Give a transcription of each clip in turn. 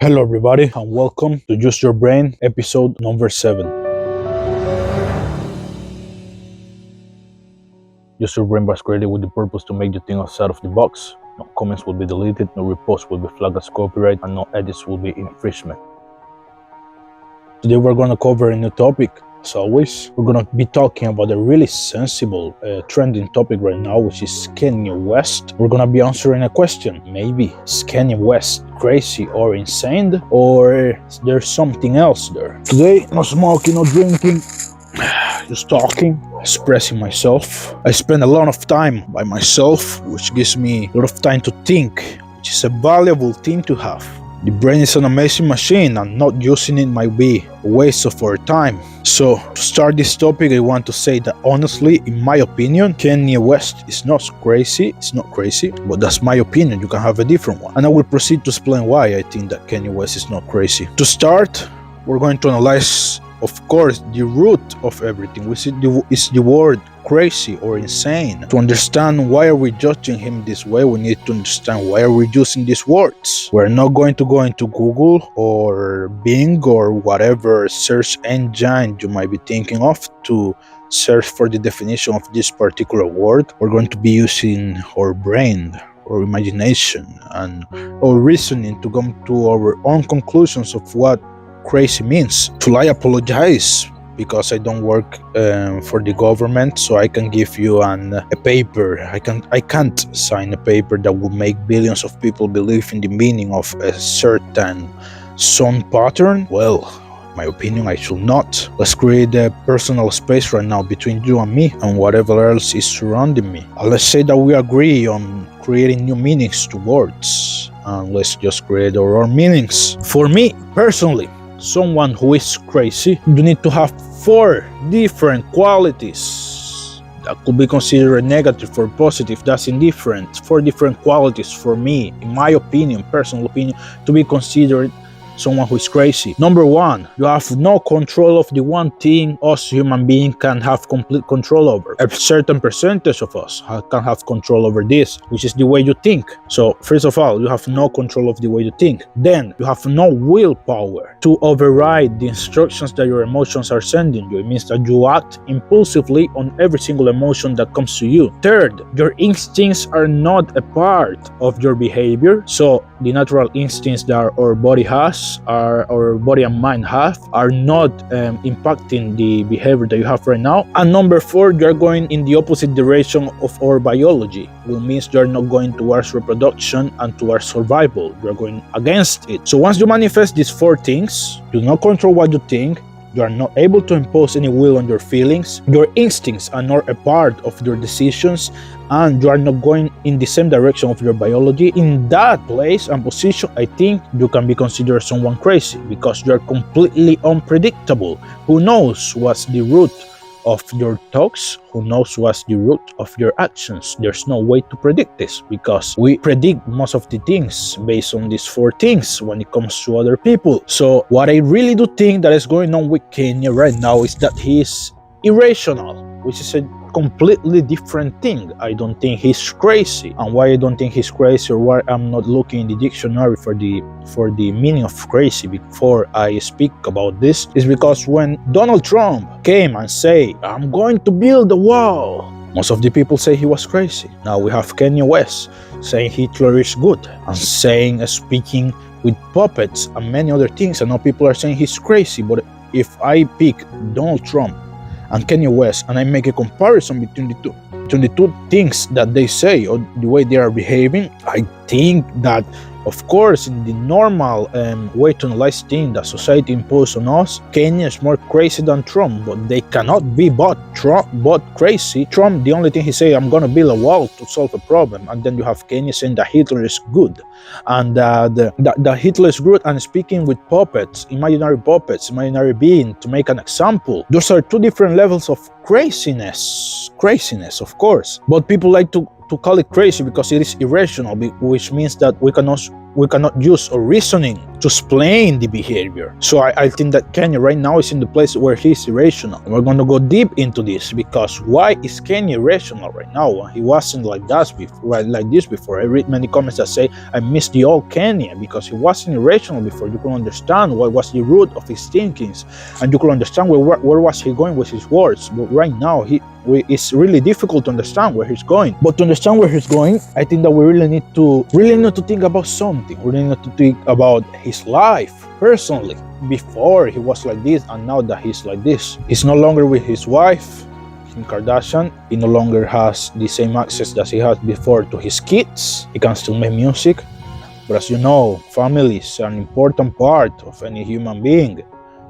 Hello, everybody, and welcome to Use Your Brain, episode number 7. Use Your Brain was created with the purpose to make you think outside of the box. No comments will be deleted, no reposts will be flagged as copyright, and no edits will be infringement. Today we're going to cover a new topic. As always, we're going to be talking about a really sensible, trending topic right now, which is Kanye West. We're going to be answering a question. Maybe is Kanye West crazy or insane, or is there something else there? Today, no smoking, no drinking, just talking, expressing myself. I spend a lot of time by myself, which gives me a lot of time to think, which is a valuable thing to have. The brain is an amazing machine, and not using it might be a waste of our time. So, to start this topic, I want to say that honestly, in my opinion, Kanye West is not crazy. It's not crazy, but that's my opinion. You can have a different one. And I will proceed to explain why I think that Kanye West is not crazy. To start, we're going to analyze, of course, the root of everything, which is the word crazy or insane. To understand why are we judging him this way, we need to understand why are we using these words. We're not going to go into Google or Bing or whatever search engine you might be thinking of to search for the definition of this particular word. We're going to be using our brain or imagination and our reasoning to come to our own conclusions of what crazy means. So I apologize because I don't work for the government, so I can give you a paper. I can't sign a paper that will make billions of people believe in the meaning of a certain sound pattern. Well, my opinion, I should not. Let's create a personal space right now between you and me and whatever else is surrounding me. And let's say that we agree on creating new meanings to words, and let's just create our own meanings. For me, personally, someone who is crazy, you need to have 4 different qualities that could be considered negative or positive. That's indifferent. 4 different qualities for me, in my opinion, personal opinion, to be considered someone who is crazy. Number 1, you have no control of the one thing us human beings can have complete control over. A certain percentage of us can have control over this, which is the way you think. So first of all, you have no control of the way you think. Then you have no willpower to override the instructions that your emotions are sending you. It means that you act impulsively on every single emotion that comes to you. Third, your instincts are not a part of your behavior. So the natural instincts that our body has, our body and mind have, are not impacting the behavior that you have right now. And number 4, you're going in the opposite direction of our biology, which means you're not going towards reproduction and towards survival. You're going against it. So once you manifest these 4 things, you do not control what you think, you are not able to impose any will on your feelings, your instincts are not a part of your decisions, and you are not going in the same direction of your biology. In that place and position, I think you can be considered someone crazy, because you are completely unpredictable. Who knows what's the root of your thoughts? Who knows what's the root of your actions? There's no way to predict this, because we predict most of the things based on these 4 things when it comes to other people. So what I really do think that is going on with Kanye right now is that he is irrational, which is a completely different thing. I don't think he's crazy. And why I don't think he's crazy, or why I'm not looking in the dictionary for the meaning of crazy before I speak about this, is because when Donald Trump came and say, I'm going to build a wall, most of the people say he was crazy. Now we have Kanye West saying Hitler is good, and speaking with puppets and many other things, and now people are saying he's crazy. But if I pick Donald Trump and Kanye West, and I make a comparison between the two things that they say or the way they are behaving, I think that, of course, in the normal way to analyze things that society imposes on us, Kanye is more crazy than Trump, but they cannot be both crazy. Trump, the only thing he say, I'm gonna build a wall to solve a problem, and then you have Kanye saying that Hitler is good, and that Hitler is good, and speaking with puppets, imaginary being, to make an example. Those are 2 different levels of craziness, of course, but people like to call it crazy because it is irrational, which means that we cannot use our reasoning to explain the behavior. So I think that Kanye right now is in the place where he's irrational. And we're going to go deep into this, because why is Kanye irrational right now? He wasn't like this before. I read many comments that say, I miss the old Kanye, because he wasn't irrational before. You can understand what was the root of his thinkings, and you can understand where was he going with his words. But right now, it's really difficult to understand where he's going. But to understand where he's going, I think that we really need to think about something. We really need to think about his life personally. Before he was like this, and now that he's like this. He's no longer with his wife, Kim Kardashian. He no longer has the same access that he had before to his kids. He can still make music. But as you know, family is an important part of any human being.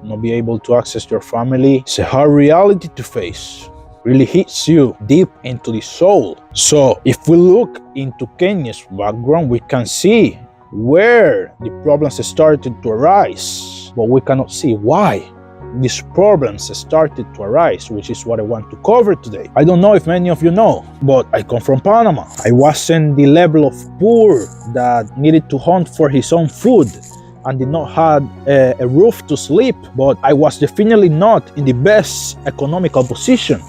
Not be able to access your family, it's a hard reality to face. Really hits you deep into the soul. So if we look into Kanye's background, we can see where the problems started to arise, but we cannot see why these problems started to arise, which is what I want to cover today. I don't know if many of you know, but I come from Panama. I wasn't the level of poor that needed to hunt for his own food and did not have a roof to sleep, but I was definitely not in the best economical position.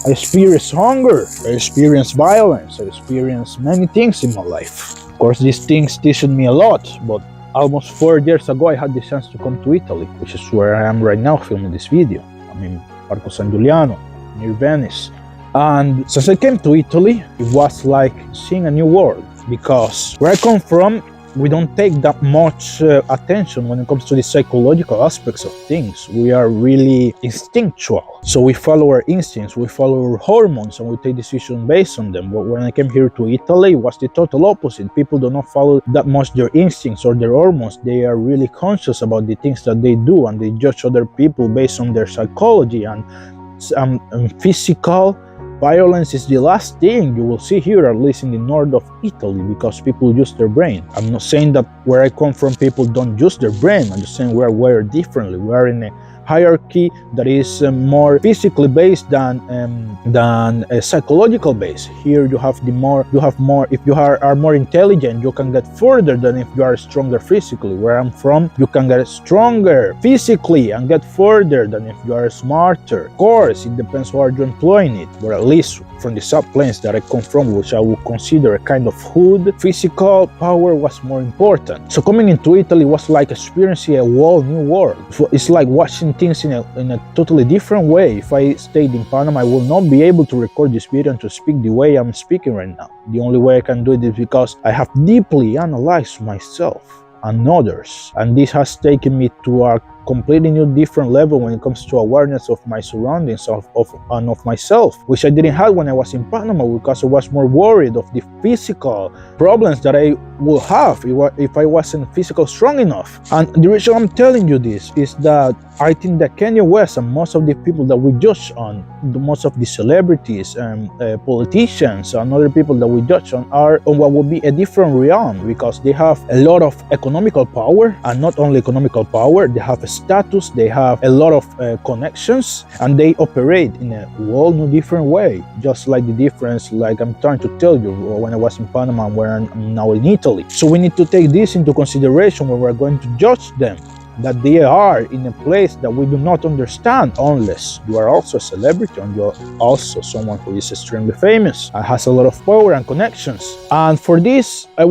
I experienced hunger, I experienced violence, I experienced many things in my life. Of course, these things teach me a lot, but almost 4 years ago I had the chance to come to Italy, which is where I am right now filming this video. I'm in Parco San Giuliano, near Venice. And since I came to Italy, it was like seeing a new world, because where I come from, we don't take that much attention when it comes to the psychological aspects of things. We are really instinctual. So we follow our instincts, we follow our hormones, and we take decisions based on them. But when I came here to Italy, it was the total opposite. People do not follow that much their instincts or their hormones. They are really conscious about the things that they do, and they judge other people based on their psychology and physical. Violence is the last thing you will see here, at least in the north of Italy, because people use their brain. I'm not saying that where I come from people don't use their brain. I'm just saying we're wired differently. We are in a hierarchy that is more physically based than psychological based. Here you have more. If you are more intelligent, you can get further than if you are stronger physically. Where I'm from, you can get stronger physically and get further than if you are smarter. Of course, it depends how you're employing it, but at least from the subplanes that I come from, which I would consider a kind of hood, physical power was more important. So coming into Italy was like experiencing a whole new world. It's like watching things in a totally different way. If I stayed in Panama, I will not be able to record this video and to speak the way I'm speaking right now. The only way I can do it is because I have deeply analyzed myself and others, and this has taken me to a completely new different level when it comes to awareness of my surroundings and of myself, which I didn't have when I was in Panama, because I was more worried of the physical problems that I will have if I wasn't physically strong enough. And the reason I'm telling you this is that I think that Kanye West and most of the people that we judge on, most of the celebrities and politicians and other people that we judge on are on what would be a different realm, because they have a lot of economical power, and not only economical power, they have a status, they have a lot of connections, and they operate in a whole new different way, just like the difference, like I'm trying to tell you, when I was in Panama and where I'm now in Italy. So we need to take this into consideration when we're going to judge them, that they are in a place that we do not understand, unless you are also a celebrity and you're also someone who is extremely famous and has a lot of power and connections. And for this, I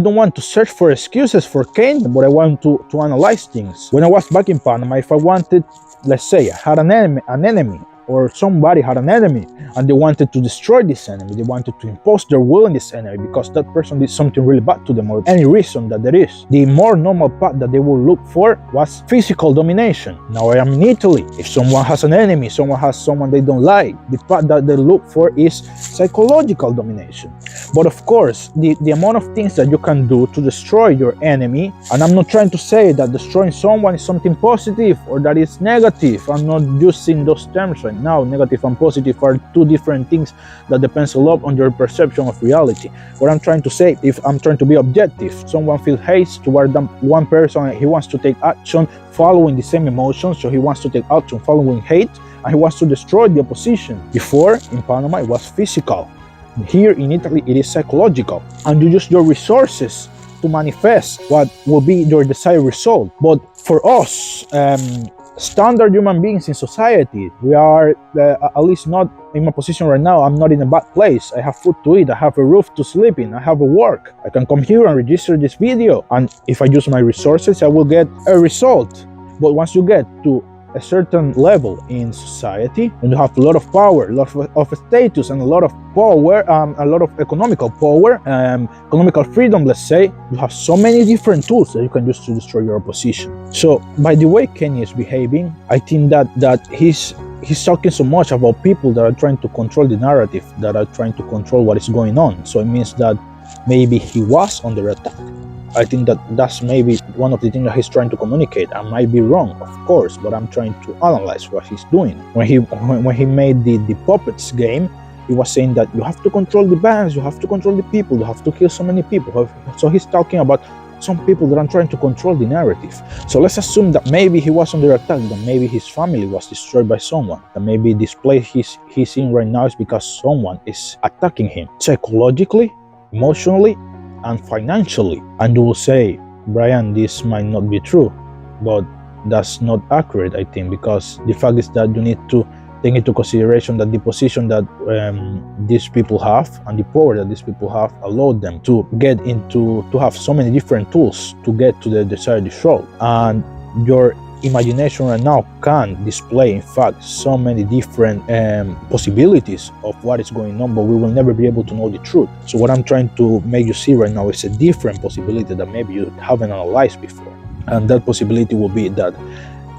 don't want to search for excuses for Kanye, but I want to analyze things. When I was back in Panama, if I wanted, let's say, I had an enemy, or somebody had an enemy, and they wanted to destroy this enemy, they wanted to impose their will on this enemy because that person did something really bad to them, or any reason that there is, the more normal path that they will look for was physical domination. Now I am in Italy. If someone has an enemy, someone has someone they don't like, the path that they look for is psychological domination. But of course, the amount of things that you can do to destroy your enemy, and I'm not trying to say that destroying someone is something positive or that is negative. I'm not using those terms right now. Negative and positive are two different things that depends a lot on your perception of reality. What I'm trying to say, if I'm trying to be objective, someone feels hate toward one person, he wants to take action following the same emotions, so he wants to take action following hate, and he wants to destroy the opposition. Before, in Panama, it was physical. Here in Italy, it is psychological, and you use your resources to manifest what will be your desired result. But for us, standard human beings in society, we are at least not in my position right now. I'm not in a bad place. I have food to eat, I have a roof to sleep in, I have a work. I can come here and register this video, and if I use my resources, I will get a result. But once you get to a certain level in society, and you have a lot of power, a lot of status, and a lot of power, a lot of economical power, economical freedom, let's say, you have so many different tools that you can use to destroy your opposition. So by the way Kanye is behaving, I think that he's talking so much about people that are trying to control the narrative, that are trying to control what is going on. So it means that maybe he was under attack. I think that's maybe one of the things that he's trying to communicate. I might be wrong, of course, but I'm trying to analyze what he's doing. When he made the puppets game, he was saying that you have to control the banks, you have to control the people, you have to kill so many people. So he's talking about some people that are trying to control the narrative. So let's assume that maybe he was under attack, that maybe his family was destroyed by someone, that maybe this place he's in right now is because someone is attacking him psychologically, emotionally, and financially. And you will say, Bryan, this might not be true, but that's not accurate, I think, because the fact is that you need to take into consideration that the position that these people have and the power that these people have allowed them to get into, to have so many different tools to get to the desired result. And your imagination right now can display, in fact, so many different possibilities of what is going on, but we will never be able to know the truth. So what I'm trying to make you see right now is a different possibility that maybe you haven't analyzed before. And that possibility will be that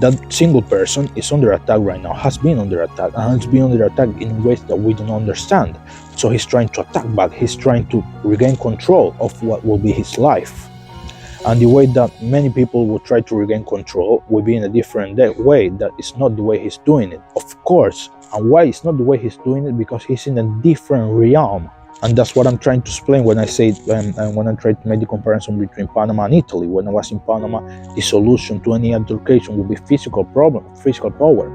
that single person is under attack right now, has been under attack, and has been under attack in ways that we don't understand. So he's trying to attack back, he's trying to regain control of what will be his life. And the way that many people will try to regain control will be in a different way. That is not the way he's doing it, of course. And why it's not the way he's doing it? Because he's in a different realm. And that's what I'm trying to explain when I say, and when I try to make the comparison between Panama and Italy. When I was in Panama, the solution to any altercation would be physical power.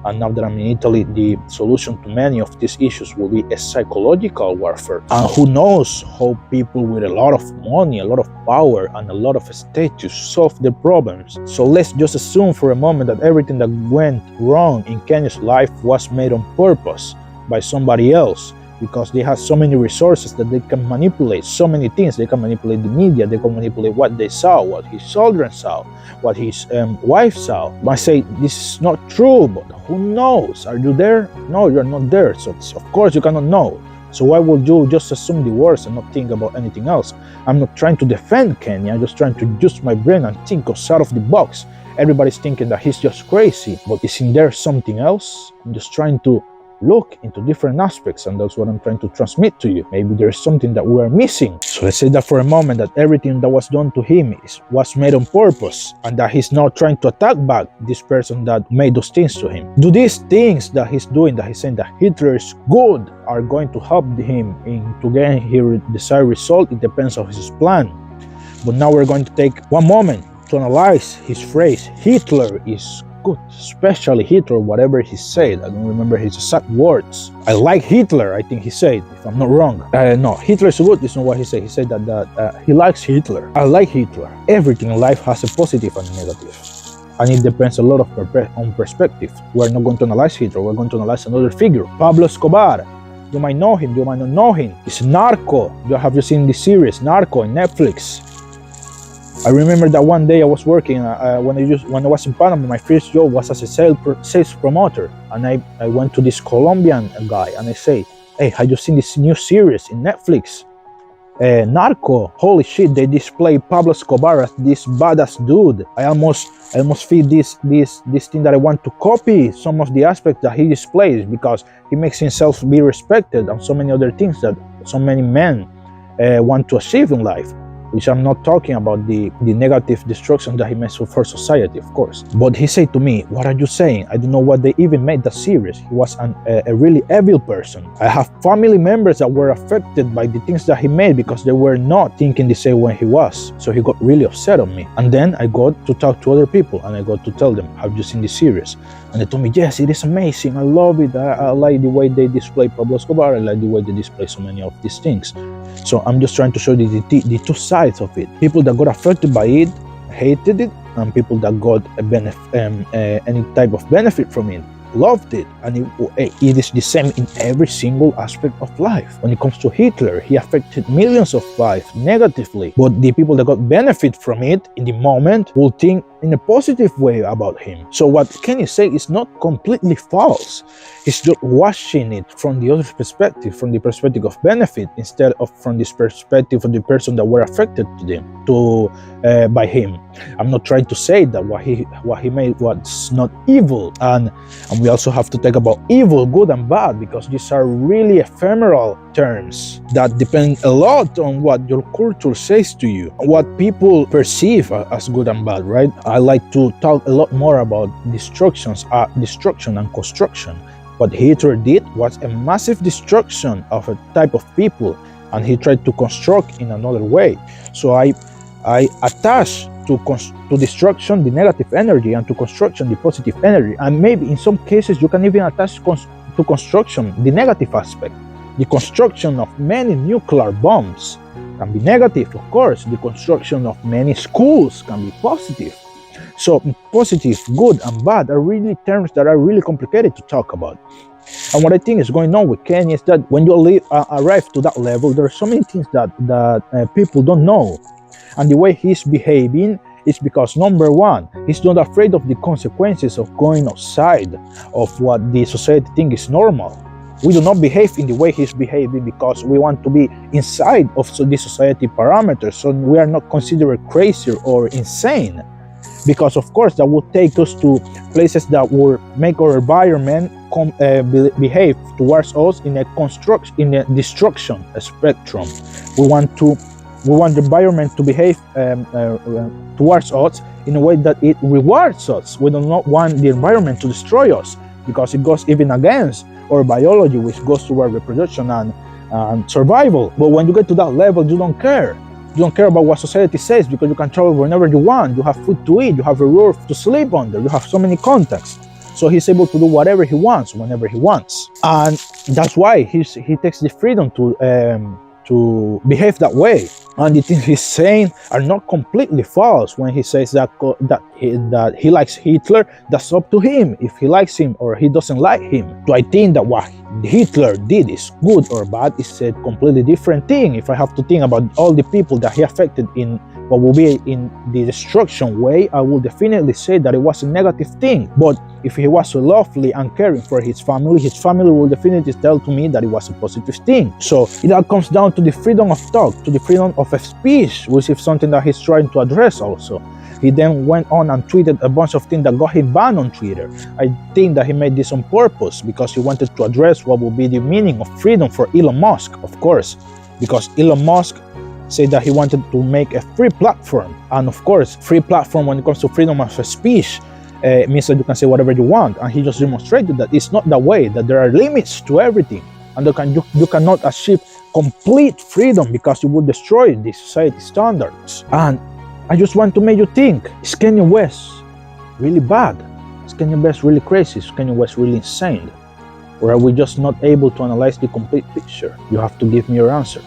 And now that I'm in Italy, the solution to many of these issues will be a psychological warfare. And who knows how people with a lot of money, a lot of power, and a lot of status solve their problems. So let's just assume for a moment that everything that went wrong in Kanye's life was made on purpose by somebody else, because they have so many resources that they can manipulate so many things. They can manipulate the media, they can manipulate what they saw, what his children saw, what his wife saw. I say this is not true, but who knows? Are you there? No, you're not there. So of course you cannot know. So why would you just assume the worst and not think about anything else? I'm not trying to defend Kanye, I'm just trying to use my brain and think outside of the box. Everybody's thinking that he's just crazy, but isn't there something else? I'm just trying to look into different aspects, and that's what I'm trying to transmit to you. Maybe there's something that we're missing. So let's say that for a moment that everything that was done to him was made on purpose, and that he's now trying to attack back this person that made those things to him. Do these things that he's doing, that he's saying that Hitler is good, are going to help him to gain his desired result? It depends on his plan. But now we're going to take one moment to analyze his phrase, Hitler is good, especially Hitler, whatever he said. I don't remember his exact words. I like Hitler, I think he said, if I'm not wrong. No, Hitler is good, it's not what he said. He said that he likes Hitler. I like Hitler. Everything in life has a positive and a negative. And it depends a lot on perspective. We're not going to analyze Hitler, we're going to analyze another figure. Pablo Escobar. You might know him, you might not know him. He's Narco. Have you seen the series Narco on Netflix? I remember that one day I was working, when I was in Panama, my first job was as a sales promoter. And I went to this Colombian guy and I say, hey, have you seen this new series in Netflix? Narco. Holy shit, they display Pablo Escobar as this badass dude. I almost feel this thing that I want to copy some of the aspects that he displays, because he makes himself be respected and so many other things that so many men want to achieve in life. Which I'm not talking about the negative destruction that he makes for society, of course. But he said to me, what are you saying? I don't know what they even made that series. He was a really evil person. I have family members that were affected by the things that he made because they were not thinking the same way he was. So he got really upset on me. And then I got to talk to other people and I got to tell them, have you seen the series? And they told me, yes, it is amazing. I love it. I like the way they display Pablo Escobar. I like the way they display so many of these things. So I'm just trying to show you the two sides of it. People that got affected by it hated it, and people that got any type of benefit from it loved it. And it is the same in every single aspect of life. When it comes to Hitler, he affected millions of lives negatively, but the people that got benefit from it in the moment will think in a positive way about him. So what Kanye said is not completely false. He's just watching it from the other perspective, from the perspective of benefit, instead of from this perspective of the person that were affected by him. I'm not trying to say that what he made was not evil, and we also have to talk about evil, good and bad, because these are really ephemeral terms that depend a lot on what your culture says to you, what people perceive as good and bad, right? I like to talk a lot more about destruction and construction. What Hitler did was a massive destruction of a type of people, and he tried to construct in another way. So I attach to destruction the negative energy, and to construction the positive energy. And maybe in some cases you can even attach to construction the negative aspect. The construction of many nuclear bombs can be negative, of course. The construction of many schools can be positive. So positive, good and bad are really terms that are really complicated to talk about. And what I think is going on with Kanye is that when you arrive to that level, there are so many things that people don't know. And the way he's behaving is because, number one, he's not afraid of the consequences of going outside of what the society thinks is normal. We do not behave in the way he's behaving because we want to be inside of the society parameters, so we are not considered crazy or insane. Because of course that would take us to places that will make our environment behave towards us in a destruction spectrum. We want the environment to behave towards us in a way that it rewards us. We do not want the environment to destroy us, because it goes even against our biology, which goes toward reproduction and survival. But when you get to that level, you don't care. You don't care about what society says, because you can travel whenever you want. You have food to eat. You have a roof to sleep under. You have so many contacts. So he's able to do whatever he wants, whenever he wants. And that's why he takes the freedom to behave that way. And the things he's saying are not completely false. When he says that he likes Hitler, that's up to him if he likes him or he doesn't like him. So I think that what Hitler did is good or bad is a completely different thing. If I have to think about all the people that he affected in what will be in the destruction way, I will definitely say that it was a negative thing. But if he was so lovely and caring for his family will definitely tell to me that it was a positive thing. So it all comes down to the freedom of talk, to the freedom of speech, which is something that he's trying to address also. He then went on and tweeted a bunch of things that got him banned on Twitter. I think that he made this on purpose, because he wanted to address what would be the meaning of freedom for Elon Musk, of course, because Elon Musk said that he wanted to make a free platform. And of course, free platform when it comes to freedom of speech means that you can say whatever you want. And he just demonstrated that it's not that way, that there are limits to everything. And you cannot achieve complete freedom, because you will destroy the society standards. And I just want to make you think, is Kanye West really bad? Is Kanye West really crazy? Is Kanye West really insane? Or are we just not able to analyze the complete picture? You have to give me your answer.